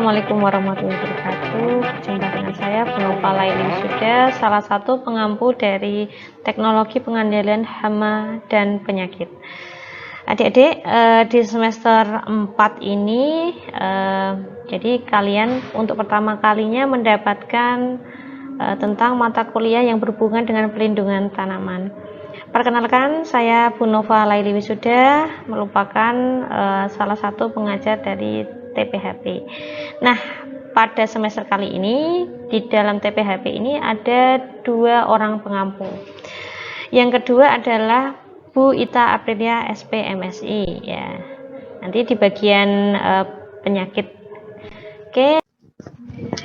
Assalamualaikum warahmatullahi wabarakatuh. Berjumpa dengan saya Nova Laili Wisuda, salah satu pengampu dari teknologi pengendalian hama dan penyakit. Adik-adik, di semester 4 ini jadi kalian untuk pertama kalinya mendapatkan tentang mata kuliah yang berhubungan dengan pelindungan tanaman. Perkenalkan, saya Bu Nova Laili Wisuda, merupakan salah satu pengajar dari TPHP. Nah, pada semester kali ini di dalam TPHP ini ada 2 orang pengampu. Yang kedua adalah Bu Ita Aprilia SP MSI ya. Nanti di bagian penyakit. Oke.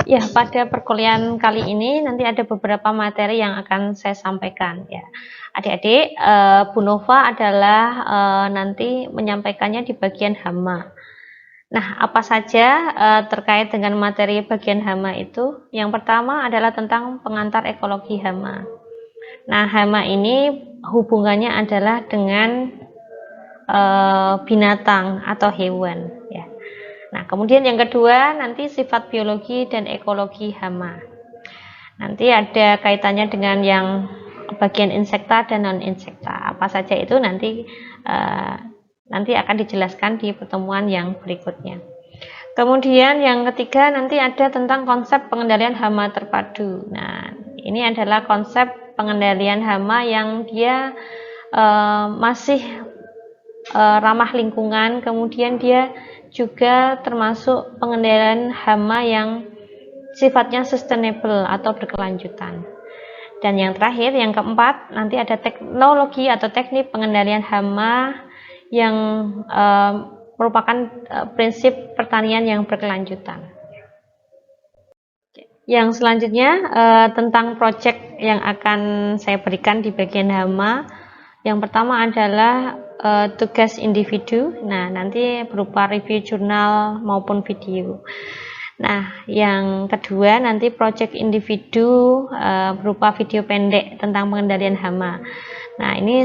Ya, pada perkuliahan kali ini nanti ada beberapa materi yang akan saya sampaikan ya. Adik-adik, Bu Nova adalah nanti menyampaikannya di bagian hama. Nah, apa saja terkait dengan materi bagian hama itu? Yang pertama adalah tentang pengantar ekologi hama. Nah, hama ini hubungannya adalah dengan binatang atau hewan ya. Nah, kemudian yang kedua nanti sifat biologi dan ekologi hama. Nanti ada kaitannya dengan yang bagian insekta dan non-insekta. Apa saja itu nanti akan dijelaskan di pertemuan yang berikutnya. Kemudian yang ketiga nanti ada tentang konsep pengendalian hama terpadu. Nah, ini adalah konsep pengendalian hama yang dia masih ramah lingkungan, kemudian dia juga termasuk pengendalian hama yang sifatnya sustainable atau berkelanjutan. Dan yang terakhir, yang keempat, nanti ada teknologi atau teknik pengendalian hama yang merupakan prinsip pertanian yang berkelanjutan. Yang selanjutnya tentang proyek yang akan saya berikan di bagian hama. Yang pertama adalah tugas individu. Nah, nanti berupa review jurnal maupun video. Nah, yang kedua nanti proyek individu berupa video pendek tentang pengendalian hama. Nah, ini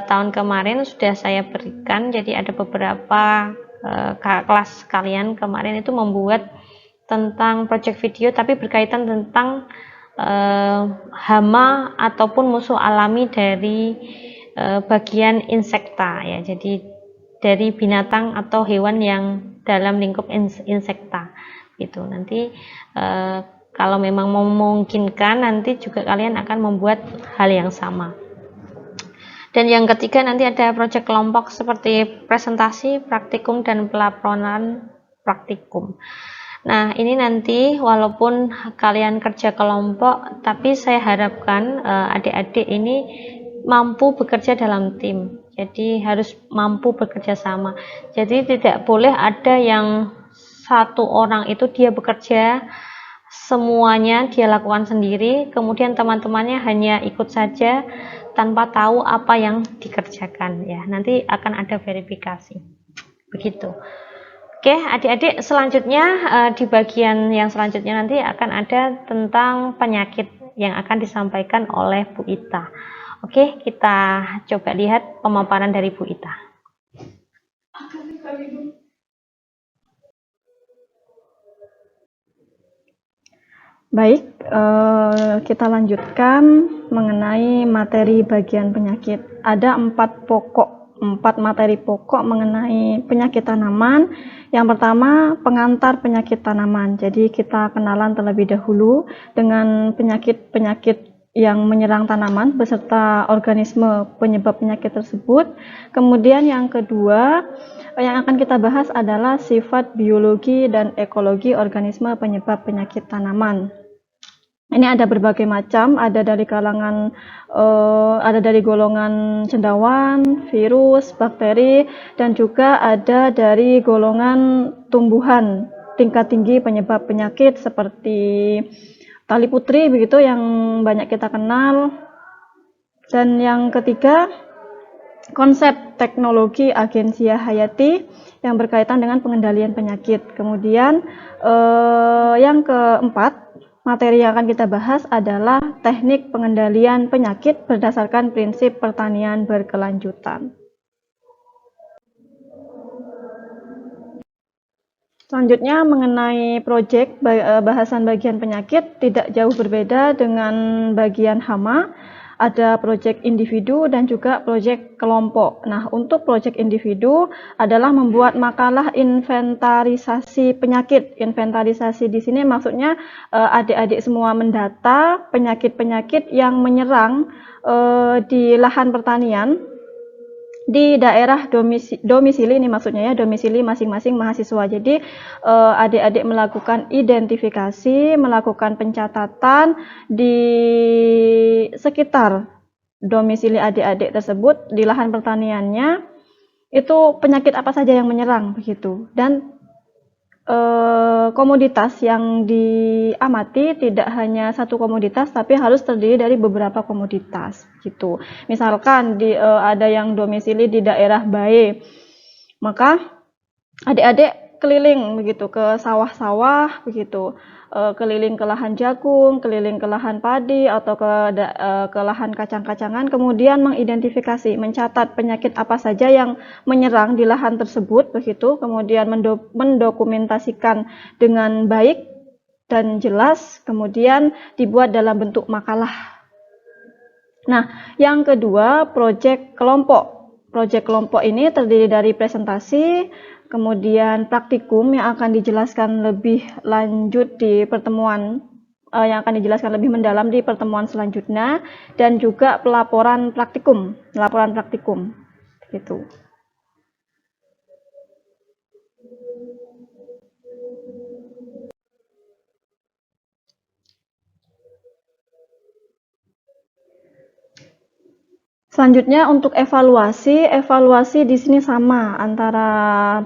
tahun kemarin sudah saya berikan, jadi ada beberapa kelas kalian kemarin itu membuat tentang proyek video tapi berkaitan tentang hama ataupun musuh alami dari bagian insekta ya. Jadi dari binatang atau hewan yang dalam lingkup insekta gitu. Nanti kalau memang memungkinkan nanti juga kalian akan membuat hal yang sama. Dan yang ketiga nanti ada proyek kelompok seperti presentasi, praktikum, dan pelaporan praktikum. Nah, ini nanti walaupun kalian kerja kelompok, tapi saya harapkan adik-adik ini mampu bekerja dalam tim. Jadi harus mampu bekerja sama. Jadi tidak boleh ada yang satu orang itu dia bekerja semuanya dia lakukan sendiri, kemudian teman-temannya hanya ikut saja tanpa tahu apa yang dikerjakan ya. Nanti akan ada verifikasi. Begitu. Oke, adik-adik, selanjutnya di bagian yang selanjutnya nanti akan ada tentang penyakit yang akan disampaikan oleh Bu Ita. Oke, kita coba lihat pemaparan dari Bu Ita. Baik, kita lanjutkan mengenai materi bagian penyakit. Ada 4 materi pokok mengenai penyakit tanaman. Yang pertama, pengantar penyakit tanaman. Jadi kita kenalan terlebih dahulu dengan penyakit-penyakit yang menyerang tanaman beserta organisme penyebab penyakit tersebut. Kemudian yang kedua, yang akan kita bahas adalah sifat biologi dan ekologi organisme penyebab penyakit tanaman. Ini ada berbagai macam, ada dari kalangan, ada dari golongan cendawan, virus, bakteri, dan juga ada dari golongan tumbuhan tingkat tinggi penyebab penyakit seperti tali putri begitu yang banyak kita kenal. Dan yang ketiga, konsep teknologi agensia hayati yang berkaitan dengan pengendalian penyakit. Kemudian yang keempat, materi yang akan kita bahas adalah teknik pengendalian penyakit berdasarkan prinsip pertanian berkelanjutan. Selanjutnya mengenai proyek bahasan bagian penyakit tidak jauh berbeda dengan bagian hama. Ada proyek individu dan juga proyek kelompok. Nah, untuk proyek individu adalah membuat makalah inventarisasi penyakit. Inventarisasi di sini maksudnya adik-adik semua mendata penyakit-penyakit yang menyerang di lahan pertanian di daerah domisili ini, maksudnya ya domisili masing-masing mahasiswa. Jadi adik-adik melakukan identifikasi, melakukan pencatatan di sekitar domisili adik-adik tersebut di lahan pertaniannya, itu penyakit apa saja yang menyerang begitu. Dan komoditas yang diamati tidak hanya satu komoditas, tapi harus terdiri dari beberapa komoditas gitu. Misalkan ada yang domisili di daerah Bae, maka adik-adik keliling begitu ke sawah-sawah begitu, keliling ke lahan jagung, keliling ke lahan padi atau ke lahan kacang-kacangan, kemudian mengidentifikasi, mencatat penyakit apa saja yang menyerang di lahan tersebut begitu, kemudian mendokumentasikan dengan baik dan jelas, kemudian dibuat dalam bentuk makalah. Nah, yang kedua, proyek kelompok. Proyek kelompok ini terdiri dari presentasi, kemudian praktikum yang akan dijelaskan lebih lanjut di pertemuan yang akan dijelaskan lebih mendalam di pertemuan selanjutnya, dan juga laporan praktikum gitu. Selanjutnya untuk evaluasi di sini sama antara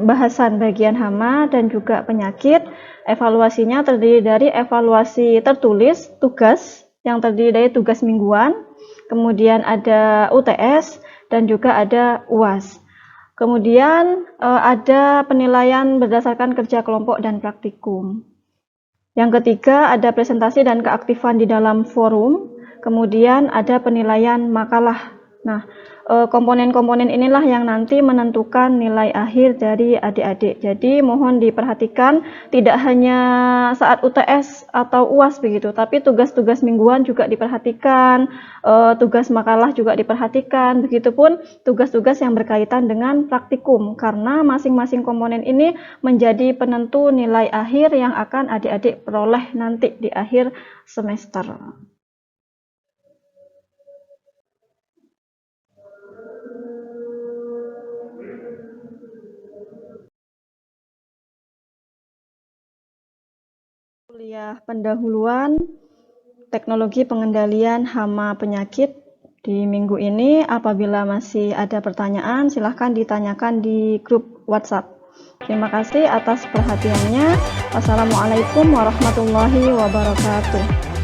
bahasan bagian hama dan juga penyakit. Evaluasinya terdiri dari evaluasi tertulis, tugas yang terdiri dari tugas mingguan, kemudian ada UTS dan juga ada UAS. Kemudian ada penilaian berdasarkan kerja kelompok dan praktikum. Yang ketiga ada presentasi dan keaktifan di dalam forum. Kemudian ada penilaian makalah. Nah, komponen-komponen inilah yang nanti menentukan nilai akhir dari adik-adik. Jadi mohon diperhatikan tidak hanya saat UTS atau UAS begitu, tapi tugas-tugas mingguan juga diperhatikan, tugas makalah juga diperhatikan, begitupun tugas-tugas yang berkaitan dengan praktikum, karena masing-masing komponen ini menjadi penentu nilai akhir yang akan adik-adik peroleh nanti di akhir semester. Kuliah pendahuluan teknologi pengendalian hama penyakit di minggu ini. Apabila masih ada pertanyaan, silahkan ditanyakan di grup WhatsApp. Terima kasih atas perhatiannya. Wassalamualaikum warahmatullahi wabarakatuh.